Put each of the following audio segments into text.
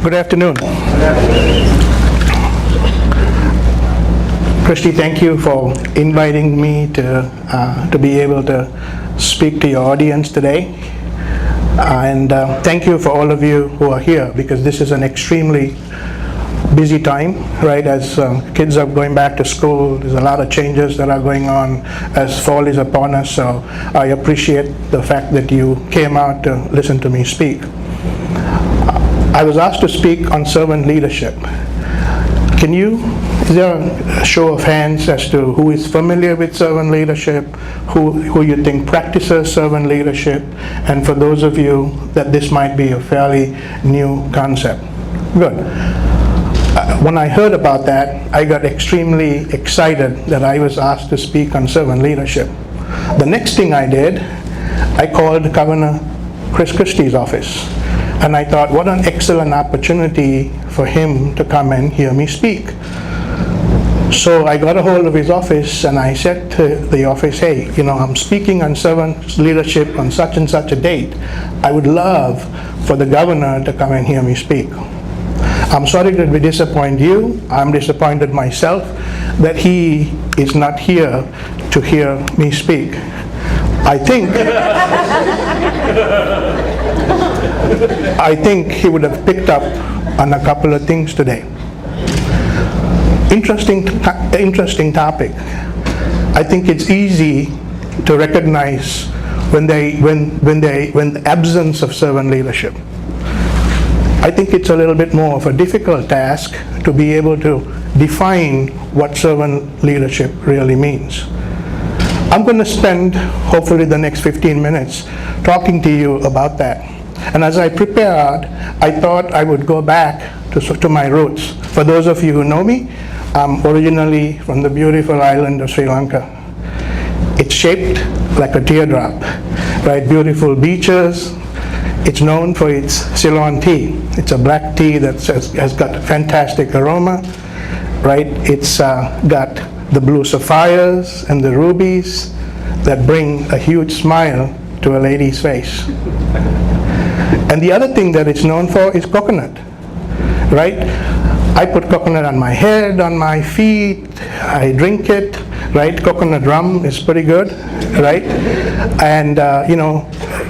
Good afternoon. Christy, thank you for inviting me to be able to speak to your audience today. And thank you for all of you who are here, because this is an extremely busy time, right? As kids are going back to school, there's a lot of changes that are going on as fall is upon us. So I appreciate the fact that you came out to listen to me speak. I was asked to speak on servant leadership. Is there a show of hands as to who is familiar with servant leadership, who you think practices servant leadership, and for those of you that this might be a fairly new concept? Good. When I heard about that, I got extremely excited that I was asked to speak on servant leadership. The next thing I did, I called Governor Chris Christie's office. And I thought, what an excellent opportunity for him to come and hear me speak. So I got a hold of his office and I said to the office, hey, I'm speaking on servant leadership on such and such a date. I would love for the governor to come and hear me speak. I'm sorry to disappoint you. I'm disappointed myself that he is not here to hear me speak. I think he would have picked up on a couple of things today. Interesting topic. I think it's easy to recognize when the absence of servant leadership. I think it's a little bit more of a difficult task to be able to define what servant leadership really means. I'm going to spend hopefully the next 15 minutes talking to you about that. And as I prepared, I thought I would go back to my roots. For those of you who know me, I'm originally from the beautiful island of Sri Lanka. It's shaped like a teardrop, right? Beautiful beaches. It's known for its Ceylon tea. It's a black tea that has got fantastic aroma, right? It's got the blue sapphires and the rubies that bring a huge smile to a lady's face. And the other thing that it's known for is coconut, right? I put coconut on my head, on my feet, I drink it, right? Coconut rum is pretty good, right? And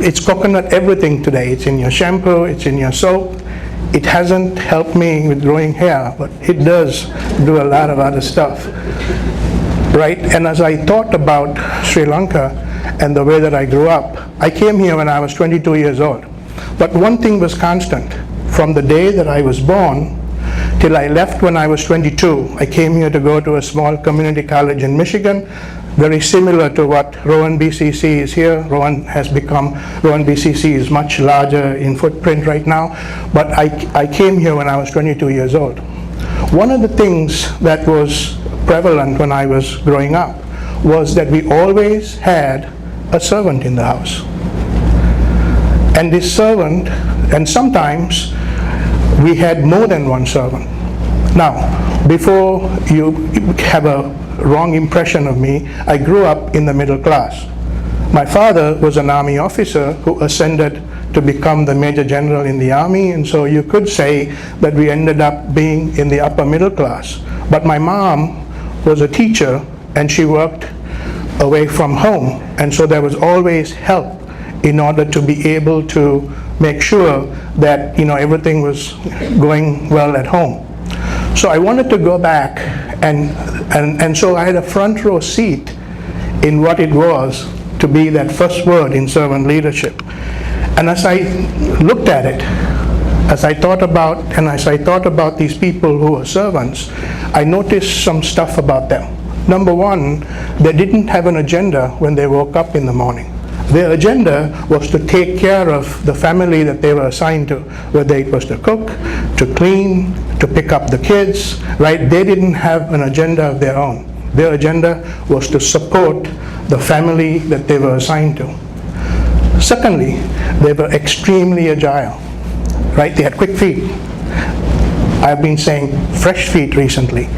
it's coconut everything today. It's in your shampoo, it's in your soap. It hasn't helped me with growing hair, but it does do a lot of other stuff, right? And as I thought about Sri Lanka and the way that I grew up, I came here when I was 22 years old. But one thing was constant. From the day that I was born till I left when I was 22, I came here to go to a small community college in Michigan, very similar to what Rowan BCC is here. Rowan BCC is much larger in footprint right now, but I came here when I was 22 years old. One of the things that was prevalent when I was growing up was that we always had a servant in the house. And this servant, and sometimes we had more than one servant. Now, before you have a wrong impression of me, I grew up in the middle class. My father was an army officer who ascended to become the major general in the army, and so you could say that we ended up being in the upper middle class. But my mom was a teacher and she worked away from home, and so there was always help in order to be able to make sure that everything was going well at home. So I wanted to go back and so I had a front row seat in what it was to be that first word in servant leadership. And as I looked at it, as I thought about these people who are servants, I noticed some stuff about them. Number one, they didn't have an agenda when they woke up in the morning. Their agenda was to take care of the family that they were assigned to, whether it was to cook, to clean, to pick up the kids, right? They didn't have an agenda of their own. Their agenda was to support the family that they were assigned to. Secondly, they were extremely agile, right? They had quick feet. I've been saying fresh feet recently,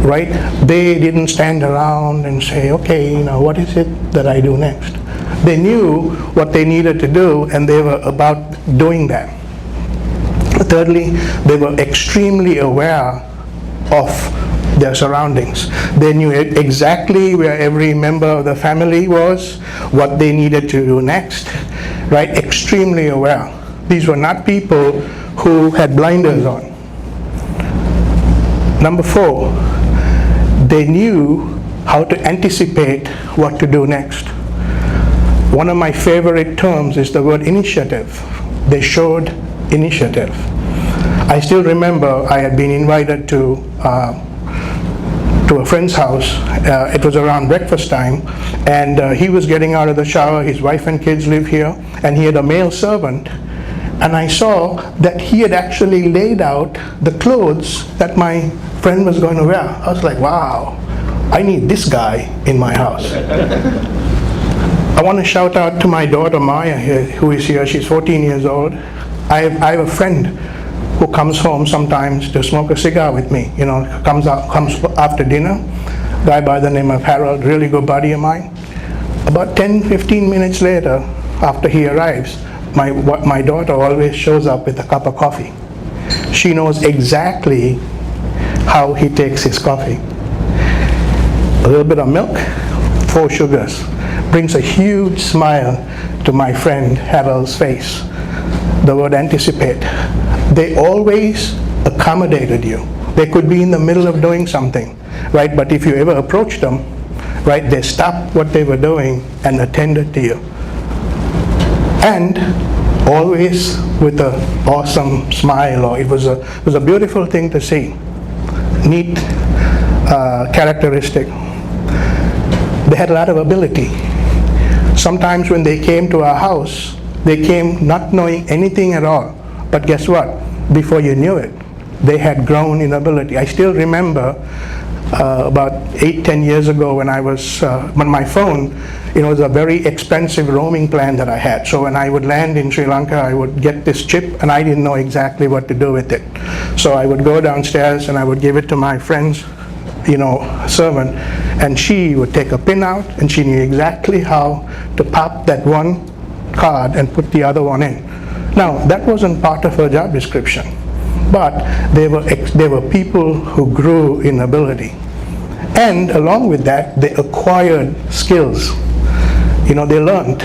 right? They didn't stand around and say, okay, what is it that I do next? They knew what they needed to do and they were about doing that. The Thirdly, they were extremely aware of their surroundings. They knew exactly where every member of the family was, what they needed to do next, right? Extremely aware. These were not people who had blinders on. Number 4, they knew how to anticipate what to do next. One of my favorite terms is the word initiative. They showed initiative. I still remember I had been invited to a friend's house. It was around breakfast time, and he was getting out of the shower. His wife and kids live here, and he had a male servant. And I saw that he had actually laid out the clothes that my friend was going to wear. I was like, wow, I need this guy in my house. I want to shout out to my daughter Maya here, who is here. She's 14 years old. I have a friend who comes home sometimes to smoke a cigar with me. You know, comes after dinner. Guy by the name of Harold, really good buddy of mine. About 10-15 minutes later, after he arrives, my daughter always shows up with a cup of coffee. She knows exactly how he takes his coffee. A little bit of milk, 4 sugars. Brings a huge smile to my friend Harold's face. The word anticipate. They always accommodated you. They could be in the middle of doing something, right? But if you ever approached them, right, they stopped what they were doing and attended to you. And always with an awesome smile, or it was a beautiful thing to see. Neat characteristic. They had a lot of ability. Sometimes when they came to our house, they came not knowing anything at all. But guess what? Before you knew it, they had grown in ability. I still remember about 8-10 years ago when I was on my phone, it was a very expensive roaming plan that I had. So when I would land in Sri Lanka, I would get this chip and I didn't know exactly what to do with it. So I would go downstairs and I would give it to my friend's servant, and she would take a pin out and she knew exactly how to pop that one card and put the other one in. Now, that wasn't part of her job description, but they were people who grew in ability. And along with that, they acquired skills. They learned.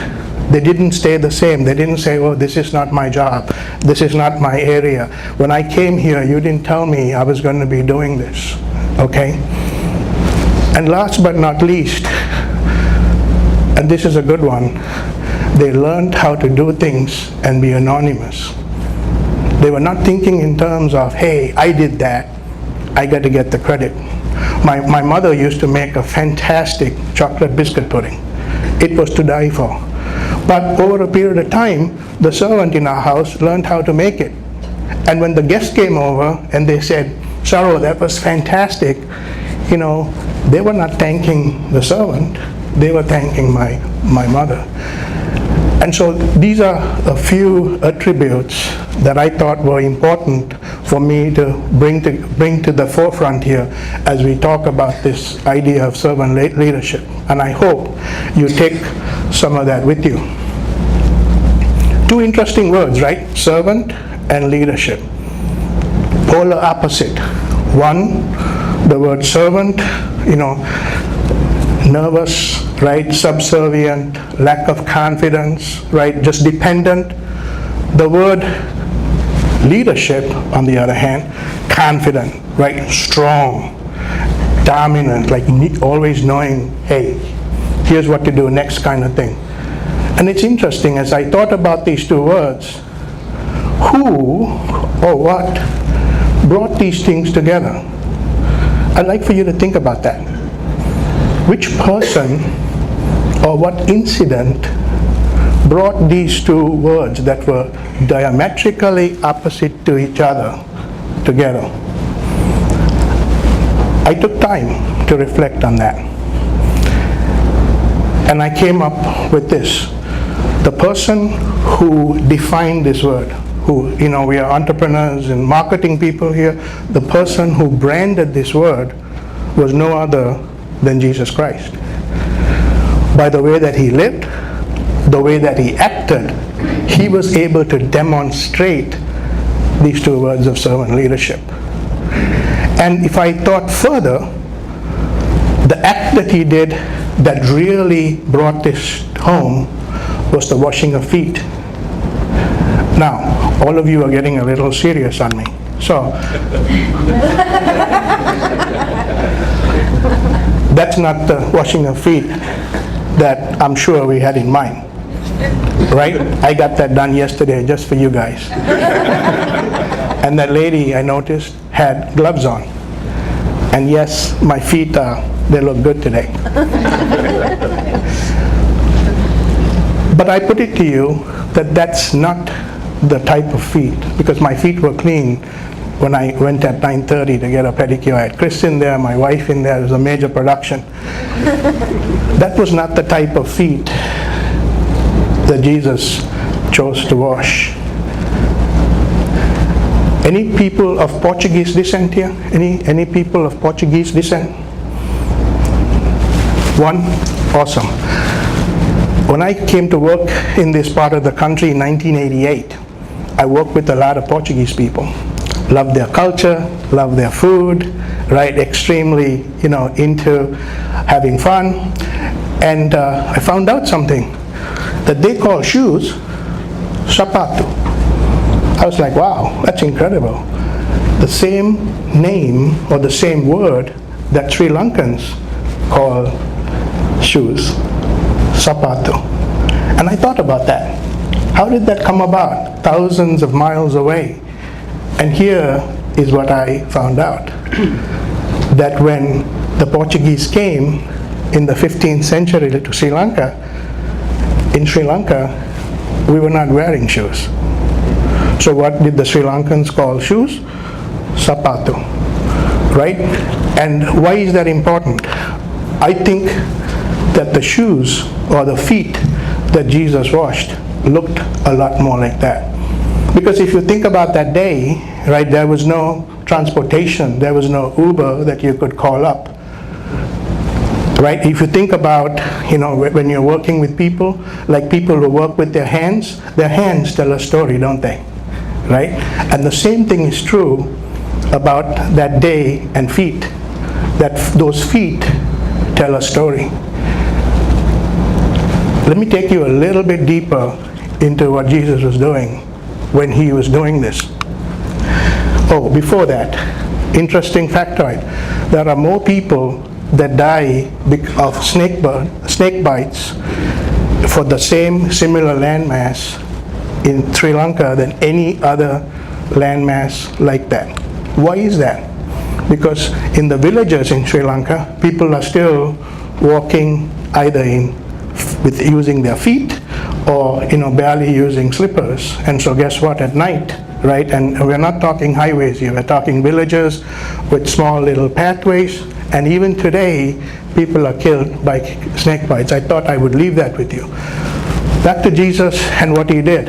They didn't stay the same. They didn't say, oh, this is not my job. This is not my area. When I came here, you didn't tell me I was going to be doing this. Okay? And last but not least, and this is a good one, they learned how to do things and be anonymous. They were not thinking in terms of, hey, I did that, I got to get the credit. My mother used to make a fantastic chocolate biscuit pudding. It was to die for. But over a period of time, the servant in our house learned how to make it. And when the guests came over and they said, Saro, that was fantastic, they were not thanking the servant, they were thanking my mother. And so these are a few attributes that I thought were important for me to bring to the forefront here as we talk about this idea of servant leadership. And I hope you take some of that with you. 2 interesting words, right? Servant and leadership. Polar opposite. One, the word servant, nervous, right? Subservient, lack of confidence, right? Just dependent. The word leadership, on the other hand, confident, right? Strong, dominant, like always knowing, hey, here's what to do next kind of thing. And it's interesting, as I thought about these 2 words, who or what brought these things together? I'd like for you to think about that. Which person or what incident brought these 2 words that were diametrically opposite to each other together? I took time to reflect on that. And I came up with this. The person who defined this word, we are entrepreneurs and marketing people here, the person who branded this word was no other than Jesus Christ. By the way that he lived, the way that he acted, he was able to demonstrate these two words of servant leadership. And if I thought further, the act that he did that really brought this home was the washing of feet. Now, all of you are getting a little serious on me. So, that's not the washing of feet that I'm sure we had in mind. Right? I got that done yesterday just for you guys. And that lady, I noticed, had gloves on. And yes, my feet they look good today. But I put it to you that that's not the type of feet, because my feet were clean when I went at 9:30 to get a pedicure. I had Chris in there, my wife in there. It was a major production. That was not the type of feet that Jesus chose to wash. Any people of Portuguese descent here? Any people of Portuguese descent? One? Awesome. When I came to work in this part of the country in 1988, I worked with a lot of Portuguese people. Love their culture, love their food, right? Extremely, into having fun. And I found out something, that they call shoes sapato. I was like, wow, that's incredible. The same name or the same word that Sri Lankans call shoes, sapato. And I thought about that. How did that come about? Thousands of miles away. And here is what I found out. That when the Portuguese came in the 15th century to Sri Lanka, in Sri Lanka, we were not wearing shoes. So what did the Sri Lankans call shoes? Sapato, right? And why is that important? I think that the shoes or the feet that Jesus washed looked a lot more like that. Because if you think about that day, right, there was no transportation, there was no Uber that you could call up. Right? If you think about, when you're working with people, like people who work with their hands tell a story, don't they? Right? And the same thing is true about that day and feet, that those feet tell a story. Let me take you a little bit deeper into what Jesus was doing when he was doing this. Oh, before that, interesting factoid. There are more people that die of snake bites for the same similar landmass in Sri Lanka than any other landmass like that. Why is that? Because in the villages in Sri Lanka, people are still walking either with using their feet or barely using slippers. And so guess what, at night, right, and we're not talking highways here, we're talking villages with small little pathways, and even today people are killed by snake bites. I thought I would leave that with you. Back to Jesus and what he did,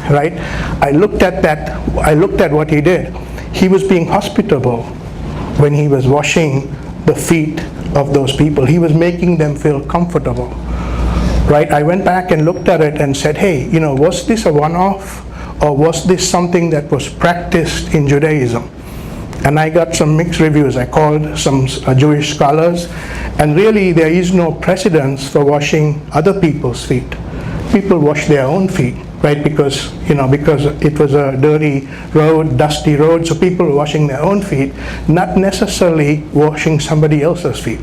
right? I looked at what he did. He was being hospitable when he was washing the feet of those people. He was making them feel comfortable. Right? I went back and looked at it and said, hey, was this a one-off, or was this something that was practiced in Judaism? And I got some mixed reviews. I called some Jewish scholars, and really there is no precedence for washing other people's feet. People wash their own feet, right? Because it was a dirty road, dusty road, so people were washing their own feet, not necessarily washing somebody else's feet.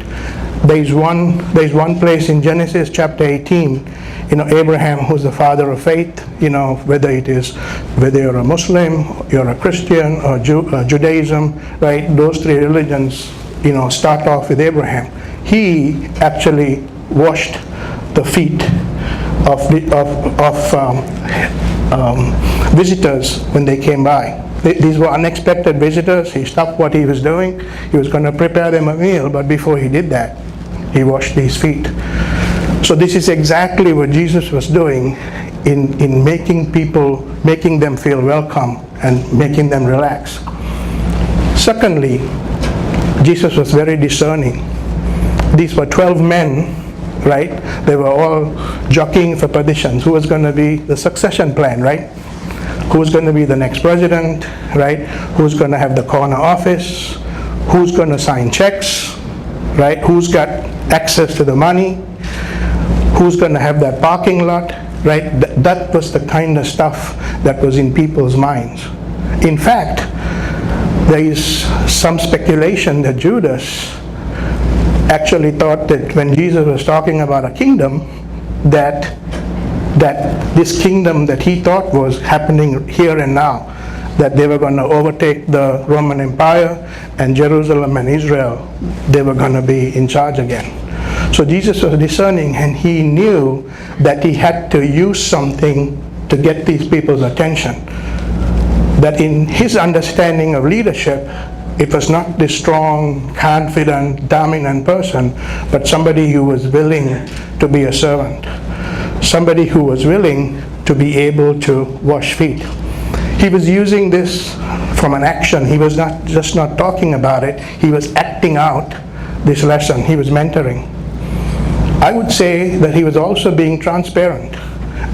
There's one place in Genesis chapter 18, Abraham, who's the father of faith, whether you're a Muslim, you're a Christian, or Judaism, right? Those three religions, start off with Abraham. He actually washed the feet of visitors when they came by. These were unexpected visitors. He stopped what he was doing. He was going to prepare them a meal, but before he did that, he washed these feet. So this is exactly what Jesus was doing in making them feel welcome and making them relax. Secondly, Jesus was very discerning. These were 12 men, right? They were all jockeying for positions. Who was going to be the succession plan, right? who's going to be the next president, right? Who's going to have the corner office? Who's going to sign checks, right? Who's got access to the money? Who's going to have that parking lot, right? That was the kind of stuff that was in people's minds. In fact, there is some speculation that Judas actually thought that when Jesus was talking about a kingdom, that this kingdom that he thought was happening here and now, that they were going to overtake the Roman Empire, and Jerusalem and Israel, they were going to be in charge again. So Jesus was discerning, and he knew that he had to use something to get these people's attention. That in his understanding of leadership, it was not this strong, confident, dominant person, but somebody who was willing to be a servant. Somebody who was willing to be able to wash feet. He was using this from an action. He was not just not talking about it, he was acting out this lesson. He was mentoring. I would say that he was also being transparent.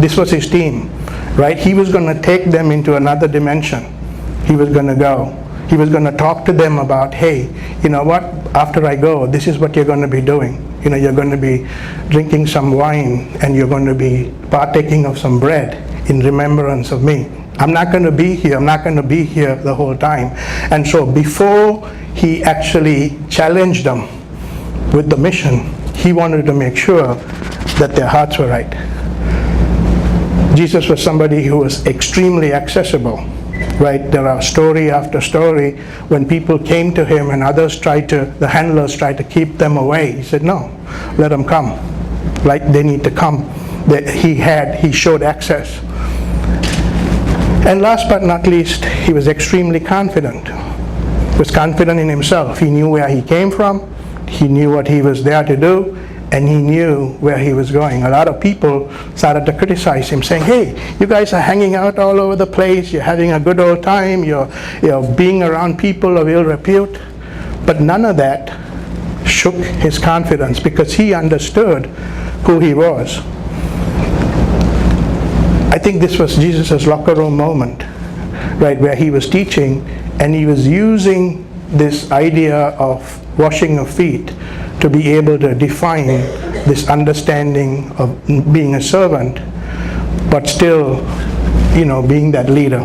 This was his team, right? He was going to take them into another dimension. He was going to go. He was going to talk to them about, hey, you know what, after I go, this is what you're going to be doing. You know, you're going to be drinking some wine, and you're going to be partaking of some bread in remembrance of me. I'm not going to be here. I'm not going to be here the whole time. And so before he actually challenged them with the mission, he wanted to make sure that their hearts were right. Jesus was somebody who was extremely accessible, right? There are story after story when people came to him and the handlers tried to keep them away. He said, no, let them come, right? They need to come. He showed access. And last but not least, he was extremely confident. He was confident in himself. He knew where he came from. He knew what he was there to do, and he knew where he was going. A lot of people started to criticize him, saying, hey, you guys are hanging out all over the place, you're having a good old time, you're being around people of ill repute. But none of that shook his confidence, because he understood who he was. I think this was Jesus' locker room moment, right, where he was teaching, and he was using this idea of washing of feet to be able to define this understanding of being a servant, but still, being that leader.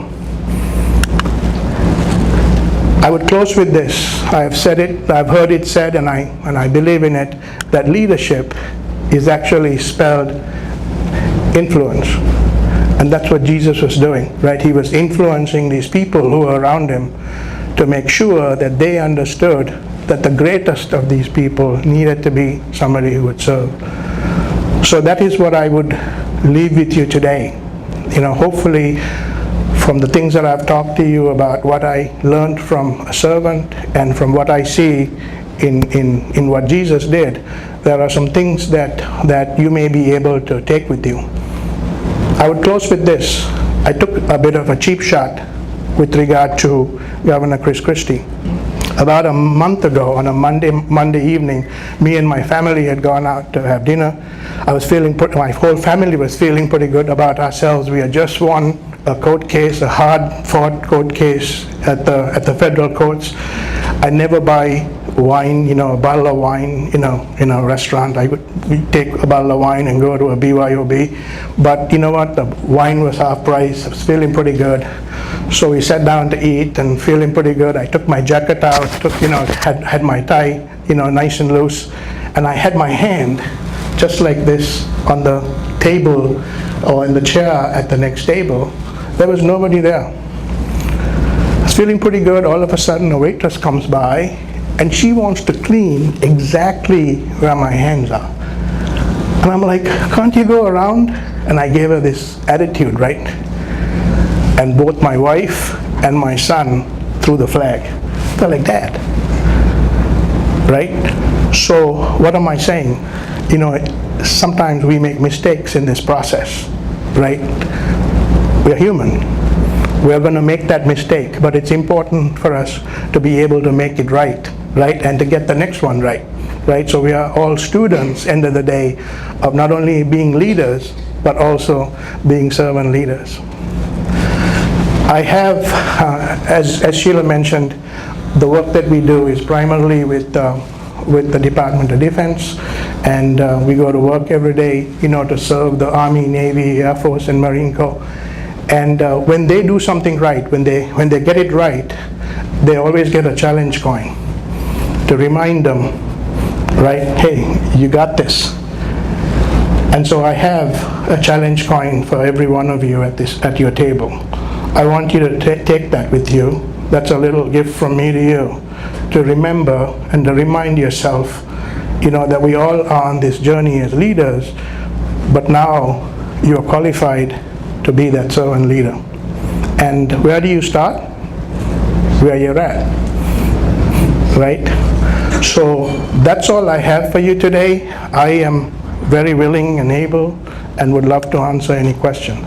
I would close with this. I have said it, I've heard it said, and I believe in it, that leadership is actually spelled influence. And that's what Jesus was doing, right? He was influencing these people who were around him to make sure that they understood that the greatest of these people needed to be somebody who would serve. So that is what I would leave with you today. Hopefully from the things that I've talked to you about, what I learned from a servant and from what I see in what Jesus did, there are some things that you may be able to take with you. I would close with this. I took a bit of a cheap shot with regard to Governor Chris Christie. About a month ago, on a Monday evening, me and my family had gone out to have dinner. My whole family was feeling pretty good about ourselves. We had just won a court case, a hard-fought court case at the federal courts. I never buy wine, a bottle of wine, in a restaurant. We take a bottle of wine and go to a BYOB. But you know what? The wine was half price. I was feeling pretty good. So we sat down to eat and feeling pretty good. I took my jacket out, had my tie, nice and loose. And I had my hand just like this on the table or in the chair at the next table. There was nobody there. I was feeling pretty good. All of a sudden, a waitress comes by, and she wants to clean exactly where my hands are. And I'm like, can't you go around? And I gave her this attitude, right? And both my wife and my son threw the flag. They're like, Dad, right? So what am I saying? Sometimes we make mistakes in this process, right? We're human. We're going to make that mistake, but it's important for us to be able to make it right? And to get the next one right? So we are all students, end of the day, of not only being leaders, but also being servant leaders. I have, as Sheila mentioned, the work that we do is primarily with the Department of Defense, and we go to work every day, to serve the Army, Navy, Air Force, and Marine Corps. And when they do something right, when they get it right, they always get a challenge coin to remind them, right? Hey, you got this. And so I have a challenge coin for every one of you at your table. I want you to take that with you. That's a little gift from me to you, to remember and to remind yourself, that we all are on this journey as leaders, but now you're qualified to be that servant leader. And where do you start? Where you're at, right? So that's all I have for you today. I am very willing and able and would love to answer any question.